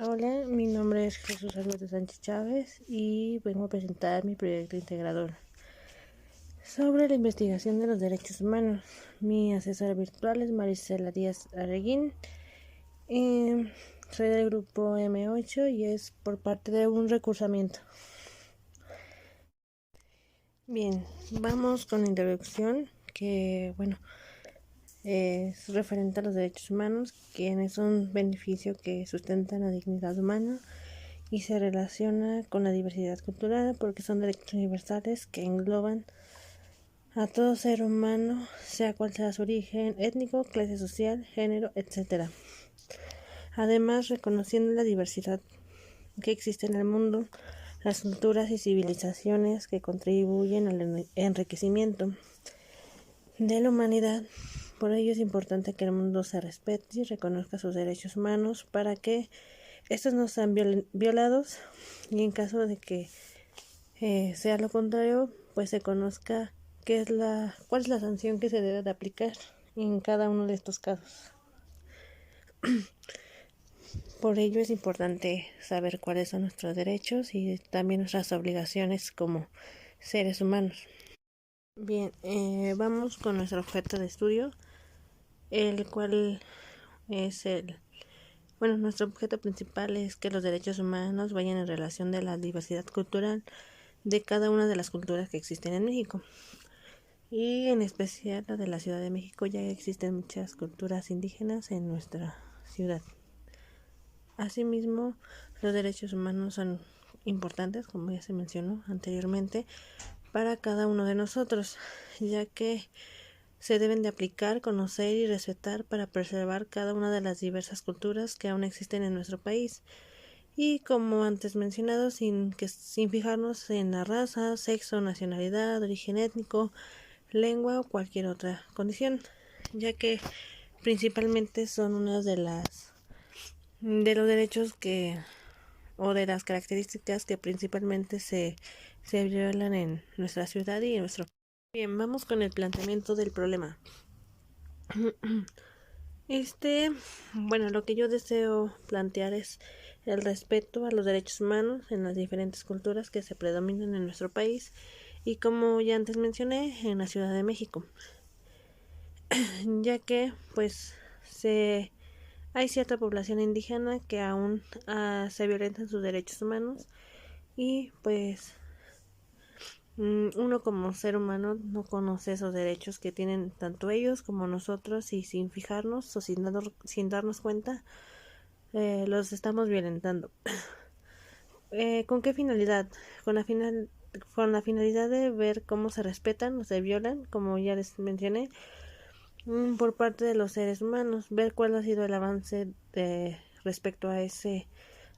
Hola, mi nombre es Jesús Alberto Sánchez Chávez y vengo a presentar mi proyecto integrador sobre la investigación de los derechos humanos. Mi asesora virtual es Marisela Díaz Arreguín. Soy del grupo M8 y es por parte de un recursamiento. Bien, vamos con la introducción que es referente a los derechos humanos, quienes son un beneficio que sustentan la dignidad humana y se relaciona con la diversidad cultural porque son derechos universales que engloban a todo ser humano, sea cual sea su origen étnico, clase social, género, etc. Además, reconociendo la diversidad que existe en el mundo, las culturas y civilizaciones que contribuyen al enriquecimiento de la humanidad. Por ello es importante que el mundo se respete y reconozca sus derechos humanos para que estos no sean violados y en caso de que sea lo contrario, pues se conozca cuál es la sanción que se debe de aplicar en cada uno de estos casos. Por ello es importante saber cuáles son nuestros derechos y también nuestras obligaciones como seres humanos. Bien, vamos con nuestro objeto de estudio, el cual es nuestro objeto principal es que los derechos humanos vayan en relación de la diversidad cultural de cada una de las culturas que existen en México. Y en especial la de la Ciudad de México, ya que existen muchas culturas indígenas en nuestra ciudad. Asimismo, los derechos humanos son importantes, como ya se mencionó anteriormente, para cada uno de nosotros, ya que se deben de aplicar, conocer y respetar para preservar cada una de las diversas culturas que aún existen en nuestro país. Y como antes mencionado, sin fijarnos en la raza, sexo, nacionalidad, origen étnico, lengua o cualquier otra condición, ya que principalmente son unas de los derechos o de las características que principalmente se violan en nuestra ciudad y en nuestro. Bien, vamos con el planteamiento del problema. Lo que yo deseo plantear es el respeto a los derechos humanos en las diferentes culturas que se predominan en nuestro país y como ya antes mencioné, en la Ciudad de México, ya que hay cierta población indígena que aún se violentan sus derechos humanos y uno como ser humano no conoce esos derechos que tienen tanto ellos como nosotros y sin fijarnos o sin darnos cuenta los estamos violentando. ¿Con qué finalidad? Con con la finalidad de ver cómo se respetan o se violan, como ya les mencioné, por parte de los seres humanos, ver cuál ha sido el avance respecto a ese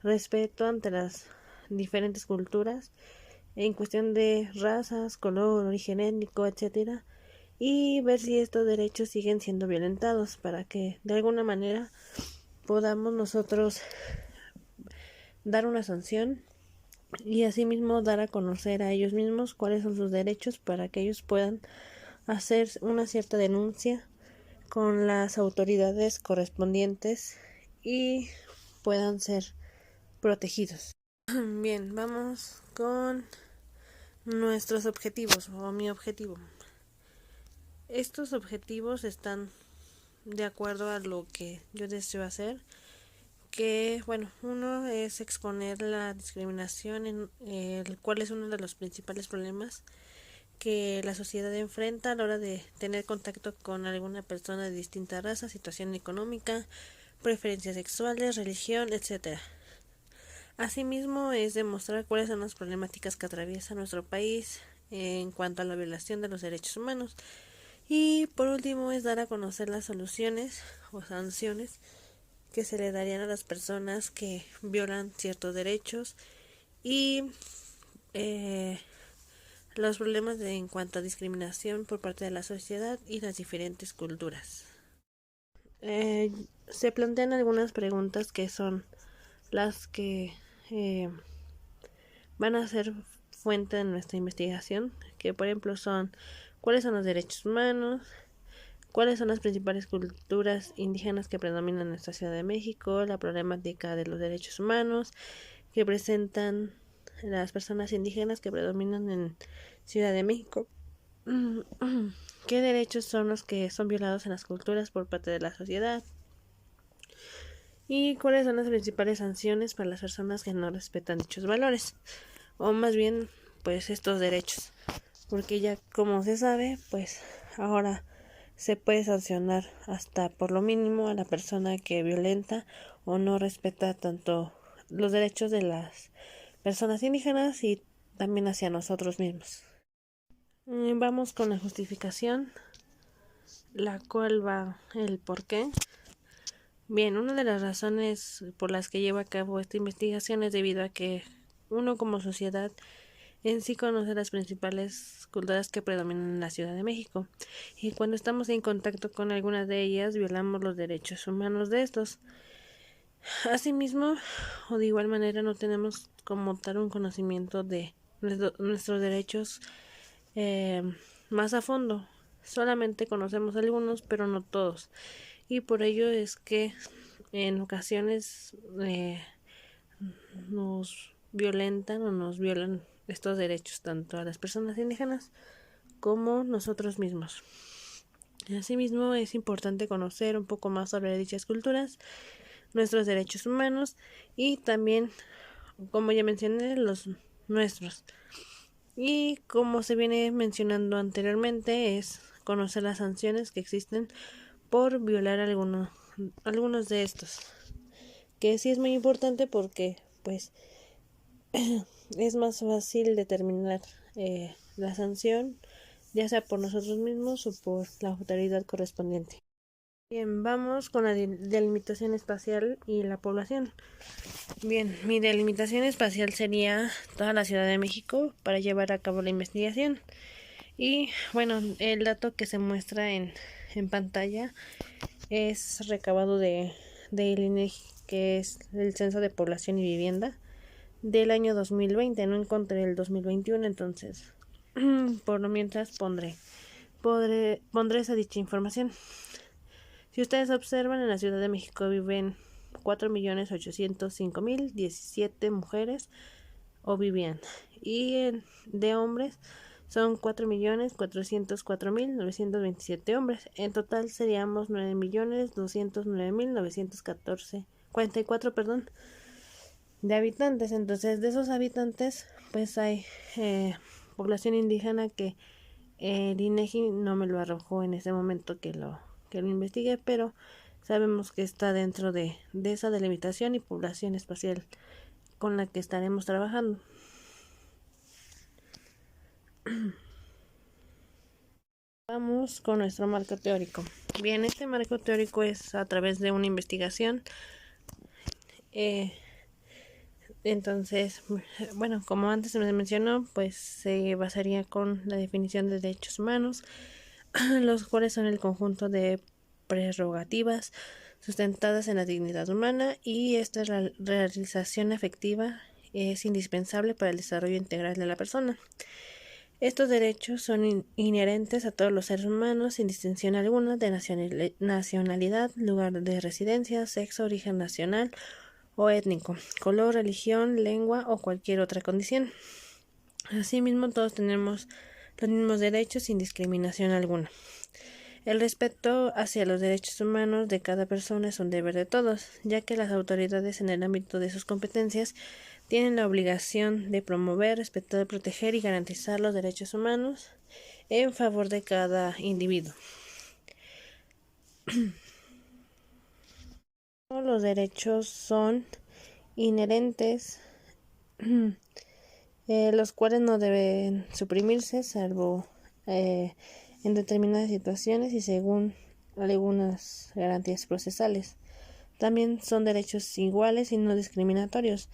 respeto ante las diferentes culturas en cuestión de razas, color, origen étnico, etcétera, y ver si estos derechos siguen siendo violentados para que de alguna manera podamos nosotros dar una sanción y asimismo dar a conocer a ellos mismos cuáles son sus derechos para que ellos puedan hacer una cierta denuncia con las autoridades correspondientes y puedan ser protegidos. Bien, vamos con nuestros objetivos o mi objetivo. Estos objetivos están de acuerdo a lo que yo deseo hacer, que uno es exponer la discriminación, en el cual es uno de los principales problemas que la sociedad enfrenta a la hora de tener contacto con alguna persona de distinta raza, situación económica, preferencias sexuales, religión, etcétera. Asimismo, es demostrar cuáles son las problemáticas que atraviesa nuestro país en cuanto a la violación de los derechos humanos. Y por último, es dar a conocer las soluciones o sanciones que se le darían a las personas que violan ciertos derechos y los problemas en cuanto a discriminación por parte de la sociedad y las diferentes culturas. Eh, Se plantean algunas preguntas que son las que eh, van a ser fuente de nuestra investigación, que por ejemplo son cuáles son los derechos humanos, ¿Cuáles son las principales culturas indígenas que predominan en nuestra Ciudad de México? La problemática de los derechos humanos que presentan las personas indígenas que predominan en Ciudad de México. ¿Qué derechos son los que son violados en las culturas por parte de la sociedad? ¿Y cuáles son las principales sanciones para las personas que no respetan dichos valores? O más bien, pues estos derechos. Porque ya como se sabe, pues ahora se puede sancionar hasta por lo mínimo a la persona que violenta o no respeta tanto los derechos de las personas indígenas y también hacia nosotros mismos. Vamos con la justificación, la cual va el por qué. Bien, una de las razones por las que llevo a cabo esta investigación es debido a que uno como sociedad en sí conoce las principales culturas que predominan en la Ciudad de México, y cuando estamos en contacto con algunas de ellas violamos los derechos humanos de estos. Asimismo, o de igual manera, no tenemos como tal un conocimiento de nuestros derechos más a fondo. Solamente conocemos algunos, pero no todos. Y por ello es que en ocasiones nos violentan o nos violan estos derechos tanto a las personas indígenas como nosotros mismos. Asimismo, es importante conocer un poco más sobre dichas culturas, nuestros derechos humanos y también, como ya mencioné, los nuestros. Y como se viene mencionando anteriormente, es conocer las sanciones que existen por violar algunos de estos, que sí es muy importante porque pues es más fácil determinar la sanción, ya sea por nosotros mismos o por la autoridad correspondiente. Bien, vamos con la delimitación espacial y la población. Bien, mi delimitación espacial sería toda la Ciudad de México para llevar a cabo la investigación. Y bueno, el dato que se muestra en pantalla es recabado del INEGI, que es el Censo de Población y Vivienda del año 2020. No encontré el 2021, entonces por lo mientras pondré esa dicha información. Si ustedes observan, en la Ciudad de México viven 4.805.017 mujeres o vivían, y de hombres son 4.404.927 hombres. En total seríamos 9.209.944 de habitantes. Entonces, de esos habitantes, pues hay población indígena que el INEGI no me lo arrojó en ese momento que lo investigué, pero sabemos que está dentro de esa delimitación y población espacial con la que estaremos trabajando. Vamos con nuestro marco teórico. Bien, este marco teórico es a través de una investigación. Entonces, bueno, como antes se me mencionó, pues se basaría con la definición de derechos humanos, los cuales son el conjunto de prerrogativas sustentadas en la dignidad humana, y esta realización efectiva es indispensable para el desarrollo integral de la persona. Estos derechos son inherentes a todos los seres humanos sin distinción alguna de nacionalidad, lugar de residencia, sexo, origen nacional o étnico, color, religión, lengua o cualquier otra condición. Asimismo, todos tenemos los mismos derechos sin discriminación alguna. El respeto hacia los derechos humanos de cada persona es un deber de todos, ya que las autoridades en el ámbito de sus competencias tienen la obligación de promover, respetar, proteger y garantizar los derechos humanos en favor de cada individuo. Los derechos son inherentes, los cuales no deben suprimirse salvo en determinadas situaciones y según algunas garantías procesales. También son derechos iguales y no discriminatorios.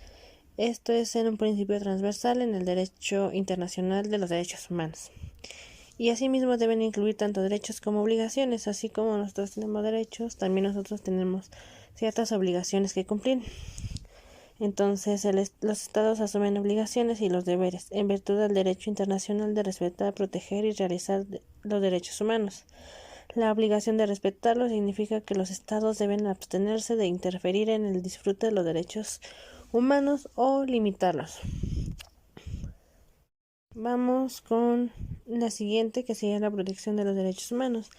Esto es en un principio transversal en el derecho internacional de los derechos humanos. Y asimismo deben incluir tanto derechos como obligaciones. Así como nosotros tenemos derechos, también nosotros tenemos ciertas obligaciones que cumplir. Entonces, los estados asumen obligaciones y los deberes en virtud del derecho internacional de respetar, proteger y realizar los derechos humanos. La obligación de respetarlo significa que los estados deben abstenerse de interferir en el disfrute de los derechos humanos o limitarlos. Vamos con la siguiente, que sería la protección de los derechos humanos.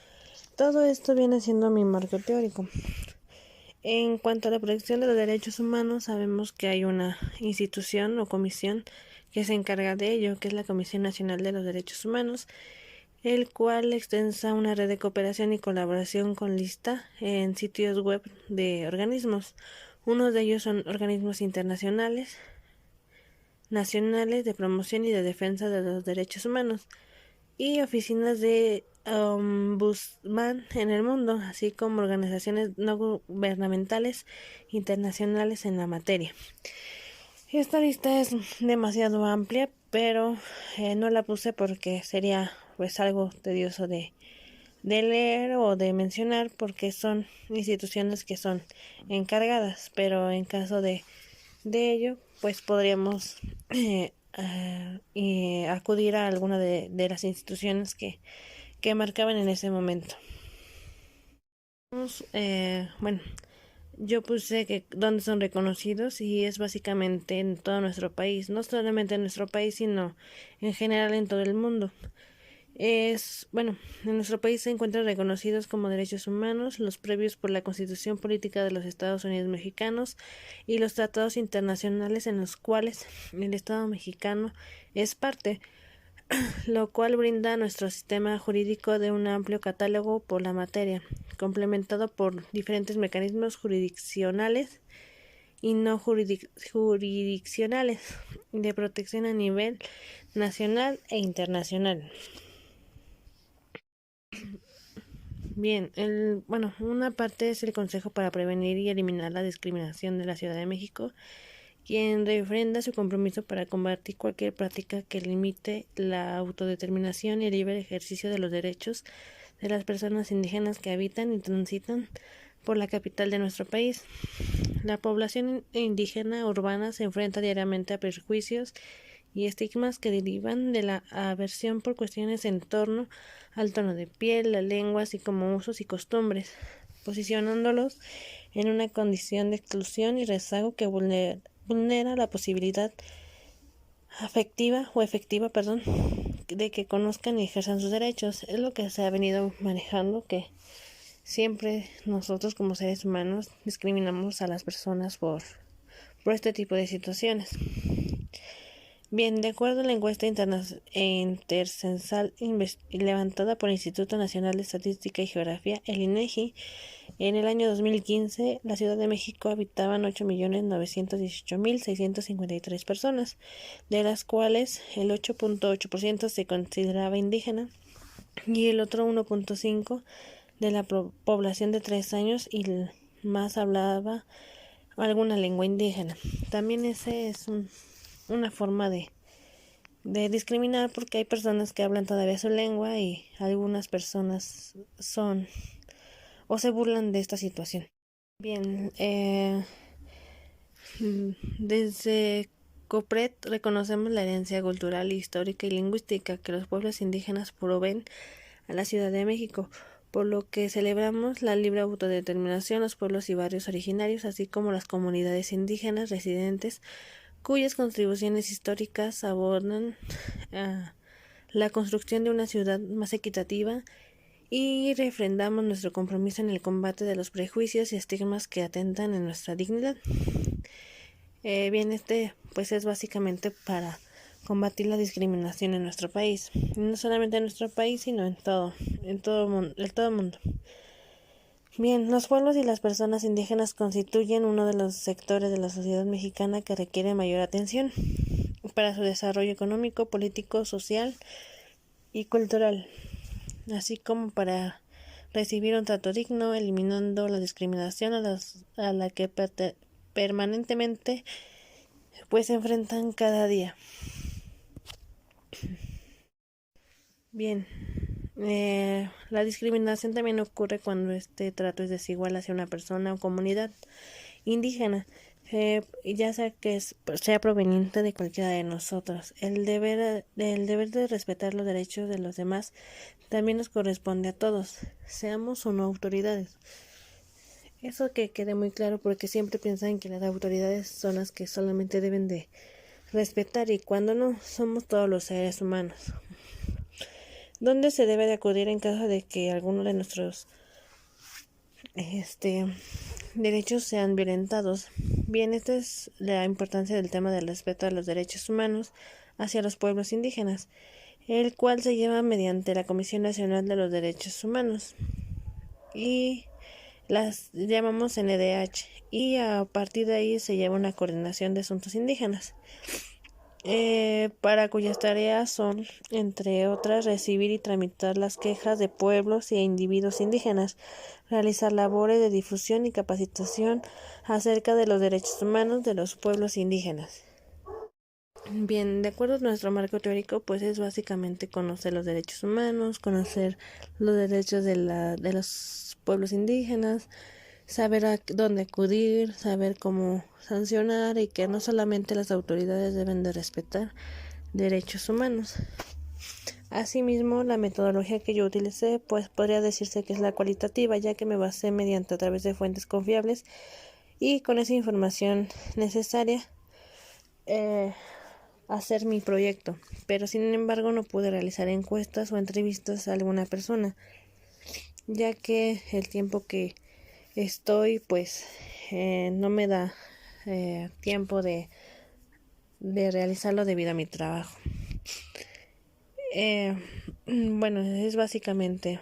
Todo esto viene siendo mi marco teórico. En cuanto a la protección de los derechos humanos, sabemos que hay una institución o comisión que se encarga de ello, que es la Comisión Nacional de los Derechos Humanos, el cual extensa una red de cooperación y colaboración con lista en sitios web de organismos. Unos de ellos son organismos internacionales, nacionales de promoción y de defensa de los derechos humanos y oficinas de ombudsman en el mundo, así como organizaciones no gubernamentales internacionales en la materia. Esta lista es demasiado amplia, pero no la puse porque sería pues algo tedioso de leer o de mencionar, porque son instituciones que son encargadas, pero en caso de ello pues podríamos acudir a alguna de las instituciones que marcaban en ese momento. Bueno, yo puse que donde son reconocidos y es básicamente en todo nuestro país, no solamente en nuestro país, sino en general en todo el mundo. En nuestro país se encuentran reconocidos como derechos humanos los previos por la Constitución Política de los Estados Unidos Mexicanos y los tratados internacionales en los cuales el Estado mexicano es parte, lo cual brinda a nuestro sistema jurídico de un amplio catálogo por la materia, complementado por diferentes mecanismos jurisdiccionales y no jurisdiccionales de protección a nivel nacional e internacional. Bien, una parte es el Consejo para Prevenir y Eliminar la Discriminación de la Ciudad de México, quien refrenda su compromiso para combatir cualquier práctica que limite la autodeterminación y el libre ejercicio de los derechos de las personas indígenas que habitan y transitan por la capital de nuestro país. La población indígena urbana se enfrenta diariamente a perjuicios y estigmas que derivan de la aversión por cuestiones en torno al tono de piel, la lengua, así como usos y costumbres, posicionándolos en una condición de exclusión y rezago que vulnera la posibilidad efectiva, de que conozcan y ejerzan sus derechos. Es lo que se ha venido manejando, que siempre nosotros como seres humanos discriminamos a las personas por este tipo de situaciones. Bien, de acuerdo a la encuesta intercensal levantada por el Instituto Nacional de Estadística y Geografía, el INEGI, en el año 2015, la Ciudad de México habitaban 8.918.653 personas, de las cuales el 8.8% se consideraba indígena y el otro 1.5% de la población de 3 años y más hablaba alguna lengua indígena. También ese es una forma de discriminar, porque hay personas que hablan todavía su lengua y algunas personas son o se burlan de esta situación. Bien, desde COPRED reconocemos la herencia cultural, histórica y lingüística que los pueblos indígenas proveen a la Ciudad de México, por lo que celebramos la libre autodeterminación de los pueblos y barrios originarios, así como las comunidades indígenas residentes cuyas contribuciones históricas abordan la construcción de una ciudad más equitativa, y refrendamos nuestro compromiso en el combate de los prejuicios y estigmas que atentan en nuestra dignidad. Pues es básicamente para combatir la discriminación en nuestro país, no solamente en nuestro país, sino en todo el mundo. Bien, los pueblos y las personas indígenas constituyen uno de los sectores de la sociedad mexicana que requiere mayor atención para su desarrollo económico, político, social y cultural, así como para recibir un trato digno, eliminando la discriminación a la que permanentemente pues se enfrentan cada día. Bien, la discriminación también ocurre cuando este trato es desigual hacia una persona o comunidad indígena, ya sea que sea proveniente de cualquiera de nosotros. El deber de respetar los derechos de los demás también nos corresponde a todos, seamos o no autoridades. Eso que quede muy claro, porque siempre piensan que las autoridades son las que solamente deben de respetar, y cuando no, somos todos los seres humanos. ¿Dónde se debe de acudir en caso de que alguno de nuestros derechos sean violentados? Bien, esta es la importancia del tema del respeto a los derechos humanos hacia los pueblos indígenas, el cual se lleva mediante la Comisión Nacional de los Derechos Humanos y las llamamos NDH, y a partir de ahí se lleva una coordinación de asuntos indígenas, para cuyas tareas son, entre otras, recibir y tramitar las quejas de pueblos e individuos indígenas, realizar labores de difusión y capacitación acerca de los derechos humanos de los pueblos indígenas. Bien, de acuerdo a nuestro marco teórico, pues es básicamente conocer los derechos humanos, conocer los derechos de los pueblos indígenas, saber a dónde acudir, saber cómo sancionar, y que no solamente las autoridades deben de respetar derechos humanos. Asimismo, la metodología que yo utilicé, pues podría decirse que es la cualitativa, ya que me basé mediante a través de fuentes confiables y con esa información necesaria hacer mi proyecto, pero sin embargo no pude realizar encuestas o entrevistas a alguna persona, ya que el tiempo que estoy pues no me da tiempo de realizarlo debido a mi trabajo. Bueno, es básicamente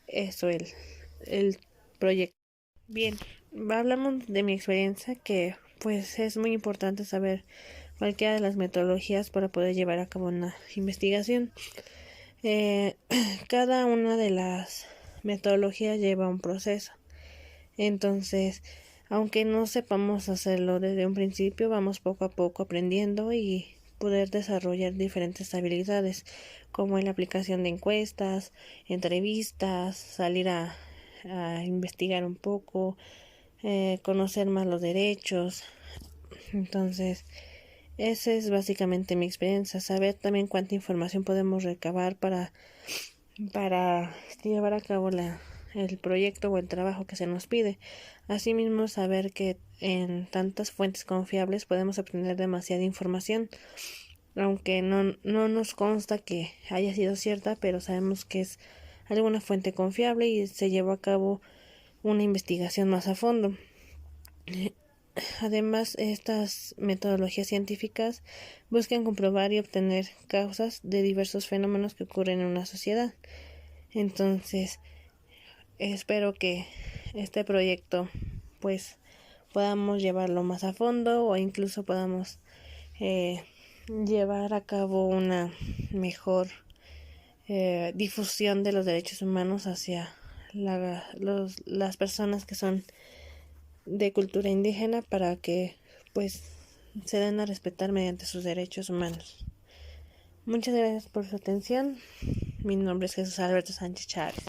eso el proyecto. Bien, hablamos de mi experiencia, que pues es muy importante saber cualquiera de las metodologías para poder llevar a cabo una investigación. Cada una de las metodologías lleva un proceso. Entonces, aunque no sepamos hacerlo desde un principio, vamos poco a poco aprendiendo y poder desarrollar diferentes habilidades, como en la aplicación de encuestas, entrevistas, salir a investigar un poco, conocer más los derechos. Entonces, esa es básicamente mi experiencia, saber también cuánta información podemos recabar para llevar a cabo el proyecto o el trabajo que se nos pide. Asimismo, saber que en tantas fuentes confiables podemos obtener demasiada información, aunque no nos consta que haya sido cierta, pero sabemos que es alguna fuente confiable y se llevó a cabo una investigación más a fondo. Además, estas metodologías científicas buscan comprobar y obtener causas de diversos fenómenos que ocurren en una sociedad. Entonces, espero que este proyecto pues podamos llevarlo más a fondo, o incluso podamos llevar a cabo una mejor difusión de los derechos humanos hacia las personas que son de cultura indígena, para que pues se den a respetar mediante sus derechos humanos. Muchas gracias por su atención. Mi nombre es Jesús Alberto Sánchez Chávez.